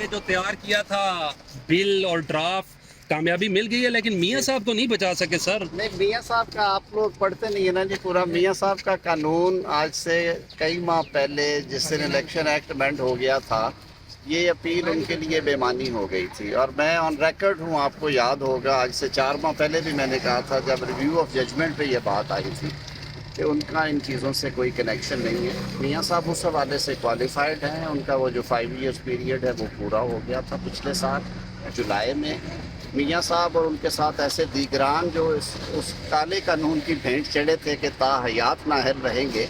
نے جو تیار کیا تھا بل اور ڈرافٹ کامیابی مل گئی ہے، لیکن میاں صاحب کو نہیں بچا سکے سر. نہیں، میاں صاحب کا آپ لوگ پڑھتے نہیں ہیں نا جی پورا. میاں صاحب کا قانون آج سے کئی ماہ پہلے جس دن الیکشن ایکٹ امینڈ ہو گیا تھا، یہ اپیل ان کے لیے بے معنی ہو گئی تھی. اور میں آن ریکارڈ ہوں، آپ کو یاد ہوگا آج سے 4 ماہ پہلے بھی میں نے کہا تھا جب ریویو آف ججمنٹ پہ یہ بات آئی تھی کہ ان کا ان چیزوں سے کوئی کنیکشن نہیں ہے. میاں صاحب اس حوالے سے کوالیفائڈ ہیں. ان کا وہ جو 5 ایئرس پیریڈ ہے وہ پورا ہو گیا تھا پچھلے سال جولائی میں. میاں صاحب اور ان کے ساتھ ایسے دیگران جو اس کالے قانون کی بھینٹ چڑھے تھے کہ تا حیات نااہل رہیں گے،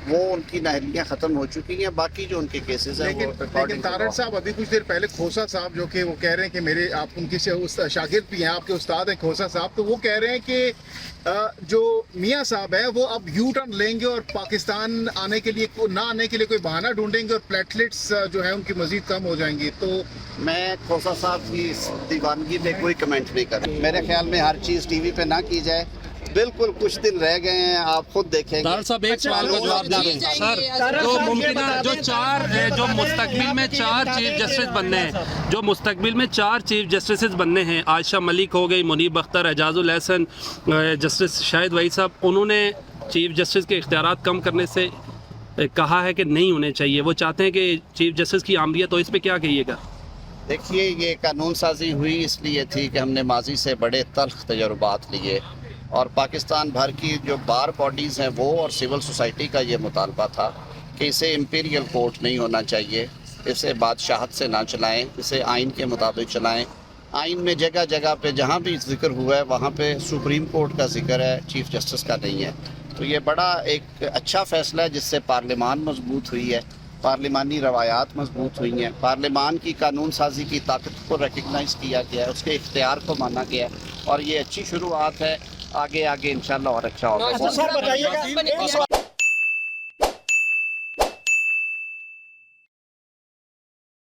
وہ ان کی نااہلیاں ختم ہو چکی ہیں. باقی جو ان کے کیسز ہیں وہ لیکن طارق صاحب ابھی کچھ دیر پہلے کھوسا صاحب جو کہ وہ کہہ رہے ہیں کہ میرے آپ ان کی شاگرد بھی ہیں، آپ کے استاد ہیں کھوسا صاحب، تو وہ کہہ رہے ہیں کہ جو میاں صاحب ہیں وہ اب یو ٹرن لیں گے اور پاکستان آنے کے لیے نہ آنے کے لیے کوئی بہانہ ڈھونڈیں گے اور پلیٹلیٹس جو ہے ان کی مزید کم ہو جائیں گی. تو میں کھوسا صاحب کی اس دیوانگی پہ کوئی کمنٹ نہیں کروں. میرے خیال میں ہر چیز ٹی وی پہ نہ کی جائے. بالکل کچھ دن رہ گئے ہیں، آپ خود دیکھیں گے. ڈاکٹر صاحب ایک سوال کا جواب دیں سر. جو ممکنہ جو مستقبل میں 4 چیف جسٹس بننے ہیں، جو مستقبل میں 4 چیف جسٹسز بننے ہیں، عائشہ ملک ہو گئی، منیب اختر، اعجاز الحسن، جسٹس شاہد وحید صاحب، انہوں نے چیف جسٹس کے اختیارات کم کرنے سے کہا ہے کہ نہیں ہونے چاہیے. وہ چاہتے ہیں کہ چیف جسٹس کی آمریت، تو اس پہ کیا کہیے گا؟ دیکھیے، یہ قانون سازی ہوئی اس لیے تھی کہ ہم نے ماضی سے بڑے تلخ تجربات لیے، اور پاکستان بھر کی جو بار باڈیز ہیں وہ اور سول سوسائٹی کا یہ مطالبہ تھا کہ اسے امپیریل کورٹ نہیں ہونا چاہیے، اسے بادشاہت سے نہ چلائیں، اسے آئین کے مطابق چلائیں. آئین میں جگہ جگہ پہ جہاں بھی ذکر ہوا ہے وہاں پہ سپریم کورٹ کا ذکر ہے، چیف جسٹس کا نہیں ہے. تو یہ بڑا ایک اچھا فیصلہ ہے جس سے پارلیمان مضبوط ہوئی ہے، پارلیمانی روایات مضبوط ہوئی ہیں، پارلیمان کی قانون سازی کی طاقت کو ریکگنائز کیا گیا ہے، اس کے اختیار کو مانا گیا ہے، اور یہ اچھی شروعات ہے. آگے انشاءاللہ اور اچھا ہوگا.